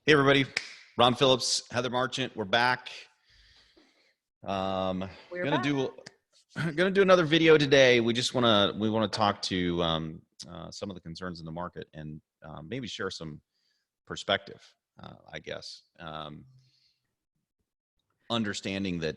Hey everybody, Ron Phillips, Heather Marchant, we're back. We're Gonna back. do another video today. We want to talk to some of the concerns in the market and maybe share some perspective. I guess understanding that,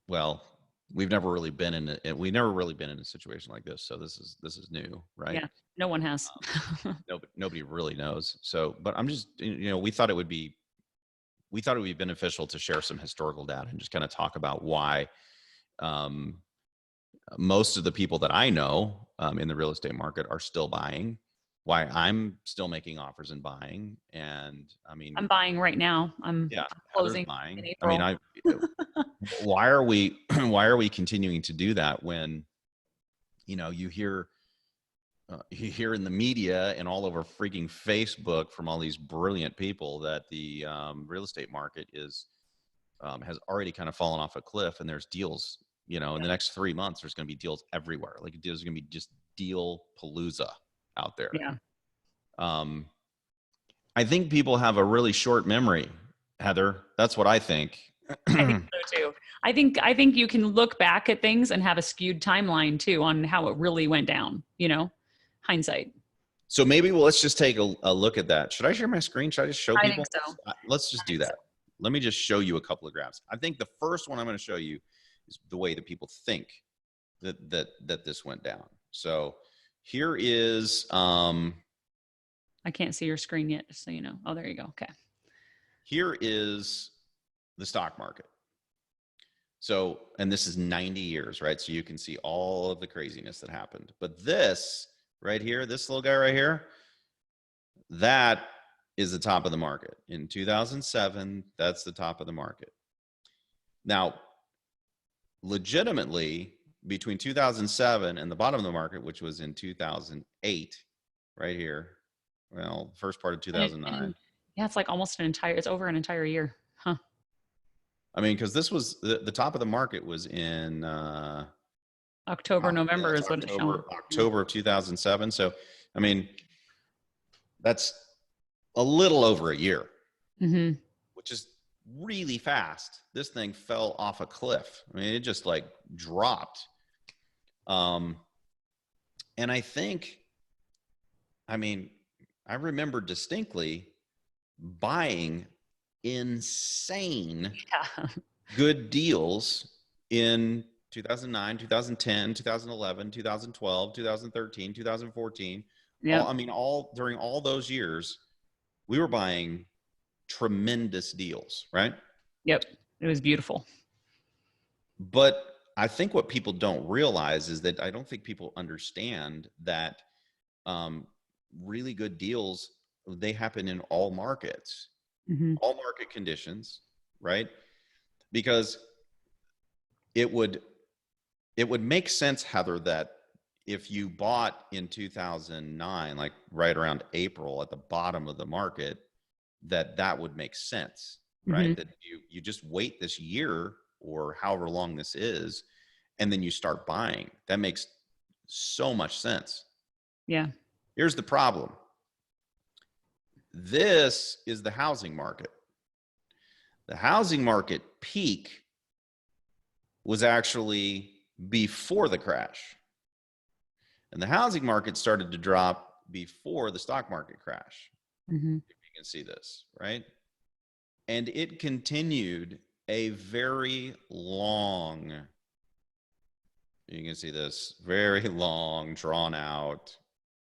well, we've never really been in a situation like this. So this is new, right? Yeah, no one has. Nobody really knows. So, but I'm just, we thought it would be beneficial to share some historical data and just kind of talk about why most of the people that I know in the real estate market are still buying, why I'm still making offers and buying. And I mean, I'm buying right now. I'm closing buying. in April. I mean, why are we continuing to do that when, you hear in the media and all over freaking Facebook from all these brilliant people that the real estate market is has already kind of fallen off a cliff, and there's deals, in the next 3 months, there's going to be deals everywhere. Like there's going to be just deal palooza out there. Yeah. I think people have a really short memory, Heather. That's what I think. I think so too. I think you can look back at things and have a skewed timeline too on how it really went down, hindsight. So maybe let's just take a look at that. Should I share my screen? Should I just show people? I think so. Let's just do that. So. Let me just show you a couple of graphs. I think the first one I'm going to show you is the way that people think that this went down. So here is I can't see your screen yet, just so you know. Oh, there you go. Okay. Here is the stock market. So, and this is 90 years, right? So you can see all of the craziness that happened. But this right here, this little guy right here, that is the top of the market. In 2007, that's the top of the market. Now, legitimately, between 2007 and the bottom of the market, which was in 2008, right here, well, first part of 2009. Yeah, it's like almost it's over an entire year. Huh. I mean, because this was the top of the market was in October, November is what it's showing. October of 2007. So, I mean, that's a little over a year, which is really fast. This thing fell off a cliff. I mean, it just like dropped. And I think, I remember distinctly buying insane good deals in 2009, 2010, 2011, 2012, 2013, 2014. Yeah. All during all those years, we were buying tremendous deals, right? Yep. It was beautiful. But I think what people don't realize is that I don't think people understand that really good deals, they happen in all markets, all market conditions, right? Because it would make sense, Heather, that if you bought in 2009, like right around April at the bottom of the market, that would make sense, right? That you just wait this year or however long this is, and then you start buying. That makes so much sense. Yeah. Here's the problem. This is the housing market. The housing market peak was actually before the crash. And the housing market started to drop before the stock market crash. If you can see this, right? And it continued a very long, you can see this, very long, drawn out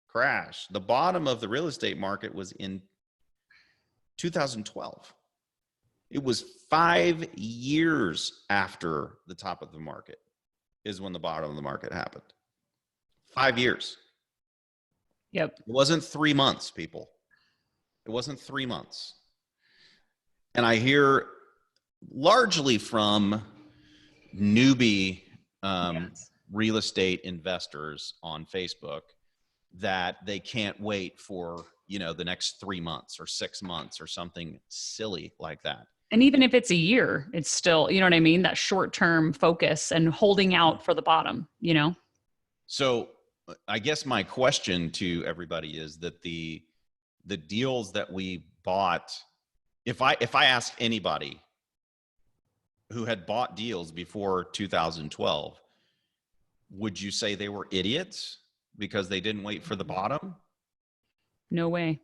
crash. The bottom of the real estate market was in 2012. It was 5 years after the top of the market is when the bottom of the market happened. 5 years. Yep. It wasn't 3 months, people. It wasn't 3 months. And I hear largely from newbie real estate investors on Facebook that they can't wait for, the next 3 months or 6 months or something silly like that. And even if it's a year, it's still, you know what I mean? That short-term focus and holding out for the bottom, So I guess my question to everybody is that the deals that we bought, if I asked anybody who had bought deals before 2012, would you say they were idiots because they didn't wait for the bottom? No way.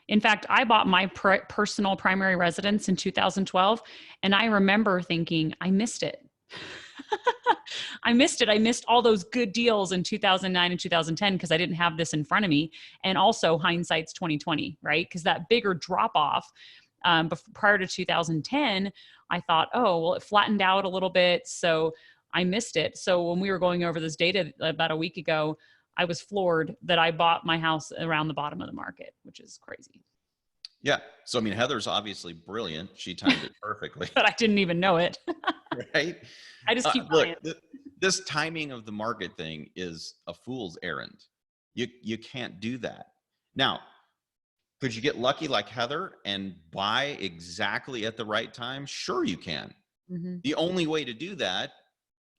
In fact, I bought my personal primary residence in 2012, and I remember thinking, I missed it. I missed it. I missed all those good deals in 2009 and 2010 because I didn't have this in front of me. And also hindsight's 2020, right? Because that bigger drop off prior to 2010, I thought, oh, well, it flattened out a little bit. So I missed it. So when we were going over this data about a week ago, I was floored that I bought my house around the bottom of the market, which is crazy. Yeah. So, I mean, Heather's obviously brilliant. She timed it perfectly. But I didn't even know it. Right. I just keep Look, buying. this timing of the market thing is a fool's errand. You can't do that. Now, could you get lucky like Heather and buy exactly at the right time? Sure, you can. Mm-hmm. The only way to do that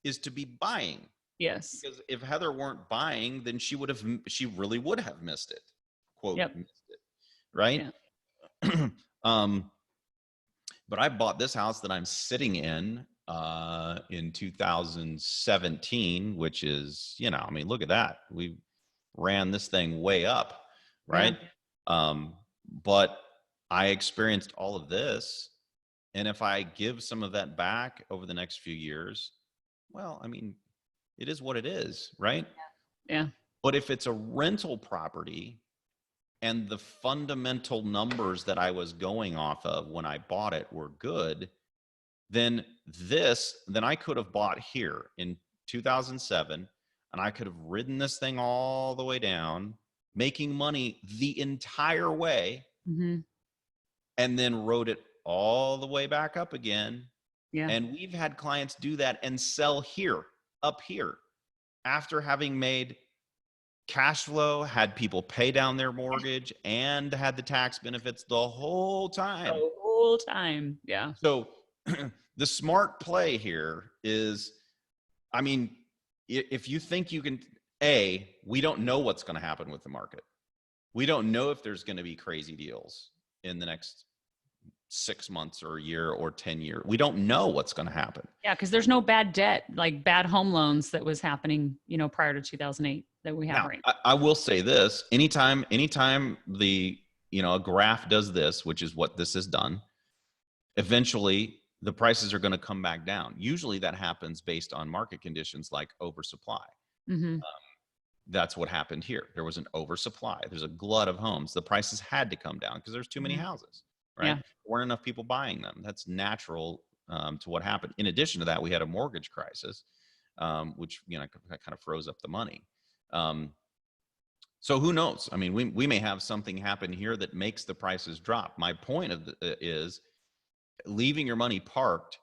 is to be buying. Yes. Because if Heather weren't buying, then she really would have missed it. Quote, Yep. missed it. Right. Yeah. But I bought this house that I'm sitting in 2017, which is, I mean, look at that. We ran this thing way up, right? Yeah. But I experienced all of this. And if I give some of that back over the next few years, well, I mean, it is what it is, right? Yeah. But if it's a rental property and the fundamental numbers that I was going off of when I bought it were good, then I could have bought here in 2007 and I could have ridden this thing all the way down, making money the entire way, mm-hmm. and then rode it all the way back up again. Yeah. And we've had clients do that and sell up here, after having made cash flow, had people pay down their mortgage, and had the tax benefits the whole time. The whole time. Yeah. So the smart play here is, I mean, if you think you can, we don't know what's going to happen with the market. We don't know if there's going to be crazy deals in the next 6 months or a year or 10 years. We don't know what's going to happen. Yeah. Because there's no bad debt, like bad home loans that was happening, prior to 2008 that we have now, right now. I will say this, anytime the, a graph does this, which is what this has done, eventually the prices are going to come back down. Usually that happens based on market conditions like oversupply. Mm-hmm. That's what happened here. There was an oversupply. There's a glut of homes. The prices had to come down because there's too many houses, right? Yeah. There weren't enough people buying them. That's natural to what happened. In addition to that, we had a mortgage crisis, which kind of froze up the money. So who knows? I mean, we may have something happen here that makes the prices drop. My point is leaving your money parked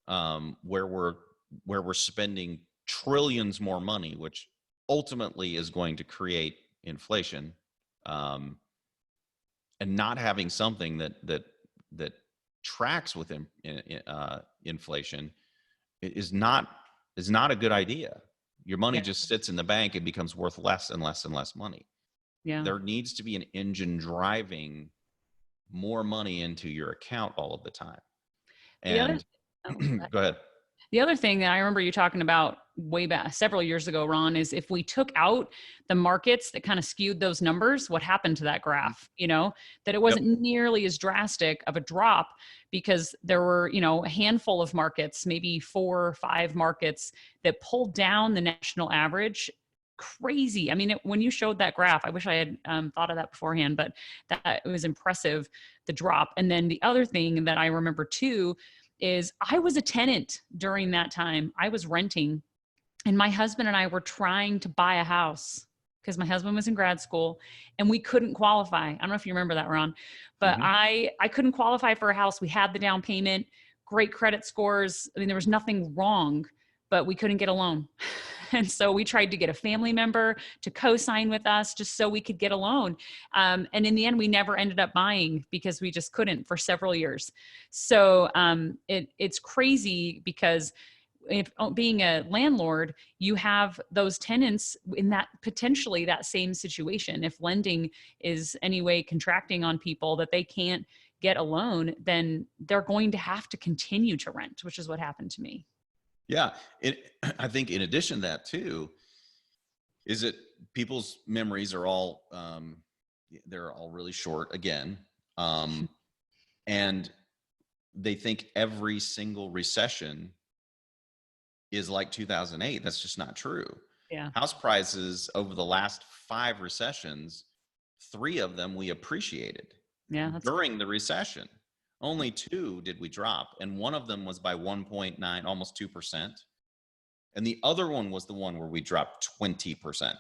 where we're spending trillions more money, which ultimately is going to create inflation, and not having something that tracks with inflation is not a good idea. Your money just sits in the bank and becomes worth less and less and less money. Yeah. There needs to be an engine driving more money into your account all of the time. And go ahead. The other thing that I remember you talking about way back several years ago, Ron, is if we took out the markets that kind of skewed those numbers, what happened to that graph, that it wasn't nearly as drastic of a drop because there were, a handful of markets, maybe 4 or 5 markets that pulled down the national average. Crazy. I mean, when you showed that graph, I wish I had thought of that beforehand, but that it was impressive, the drop. And then the other thing that I remember too, is I was a tenant during that time. I was renting, and my husband and I were trying to buy a house because my husband was in grad school and we couldn't qualify. I don't know if you remember that, Ron, but I couldn't qualify for a house. We had the down payment, great credit scores. I mean, there was nothing wrong, but we couldn't get a loan. And so we tried to get a family member to co-sign with us just so we could get a loan. And in the end, we never ended up buying because we just couldn't for several years. So it's crazy because if being a landlord, you have those tenants in that potentially that same situation. If lending is anyway contracting on people that they can't get a loan, then they're going to have to continue to rent, which is what happened to me. Yeah. I think in addition to that too, is that people's memories are all, they're all really short again. And they think every single recession is like 2008. That's just not true. Yeah. House prices over the last 5 recessions, 3 of them we appreciated Yeah. That's during the recession. Only 2 did we drop, and one of them was by 1.9, almost 2%. And the other one was the one where we dropped 20%.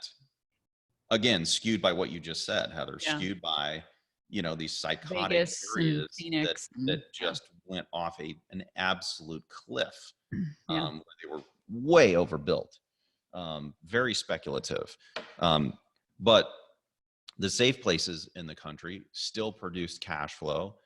Again, skewed by what you just said, Heather, yeah. skewed by, these psychotic Vegas and areas that Phoenix. And, yeah. just went off an absolute cliff, Yeah. where they were way overbuilt, very speculative. But the safe places in the country still produced cash flow,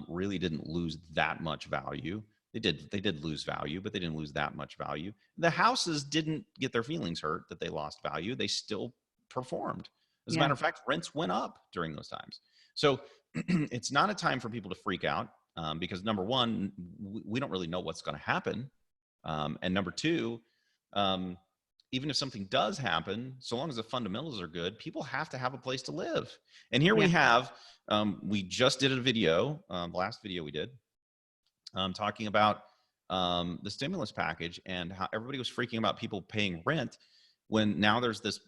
really didn't lose that much value. They did lose value, but they didn't lose that much value. The houses didn't get their feelings hurt that they lost value. They still performed. As a Yeah. matter of fact, rents went up during those times. So it's not a time for people to freak out, because number one, we don't really know what's going to happen. And number two, even if something does happen, so long as the fundamentals are good, people have to have a place to live. And here Yeah. we have, we just did a video, the last video we did, talking about the stimulus package and how everybody was freaking about people paying rent, when now there's this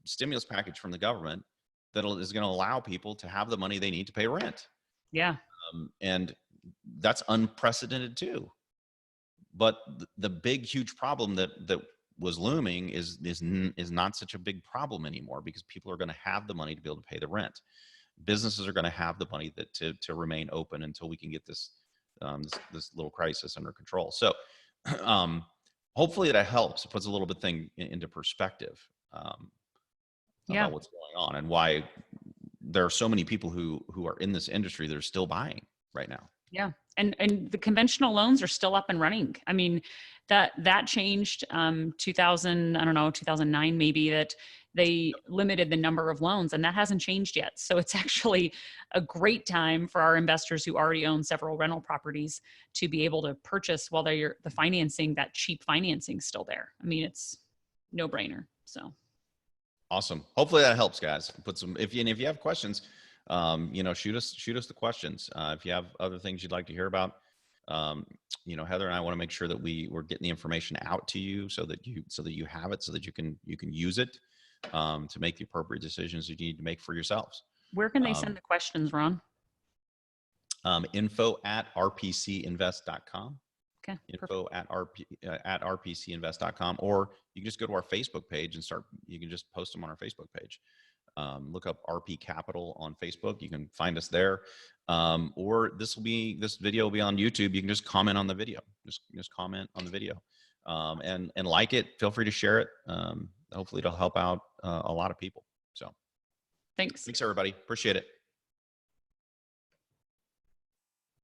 stimulus package from the government that is going to allow people to have the money they need to pay rent. Yeah. And that's unprecedented too. But the big, huge problem that was looming is not such a big problem anymore, because people are going to have the money to be able to pay the rent. Businesses are going to have the money to remain open until we can get this little crisis under control. So hopefully that helps. It puts a little bit thing into perspective, Yeah. about what's going on and why there are so many people who are in this industry that are still buying right now. Yeah. And the conventional loans are still up and running. I mean, that changed 2000, I don't know, 2009 maybe, that they limited the number of loans, and that hasn't changed yet. So it's actually a great time for our investors who already own several rental properties to be able to purchase while they're the financing, that cheap financing still there. I mean, it's no brainer. So Awesome. Hopefully that helps, guys. Put some, if you have questions, shoot us the questions. If you have other things you'd like to hear about, Heather and I want to make sure that we're getting the information out to you so that you have it, so that you can use it, to make the appropriate decisions you need to make for yourselves. where can they send the questions, Ron? Info@rpcinvest.com. Okay. Info@rpcinvest.com, or you can just go to our Facebook page and you can just post them on our Facebook page. Look up RP Capital on Facebook. You can find us there. Or this video will be on YouTube. You can just comment on the video. Just comment on the video, and like it. Feel free to share it. Hopefully it'll help out a lot of people. So Thanks. thanks everybody. Appreciate it.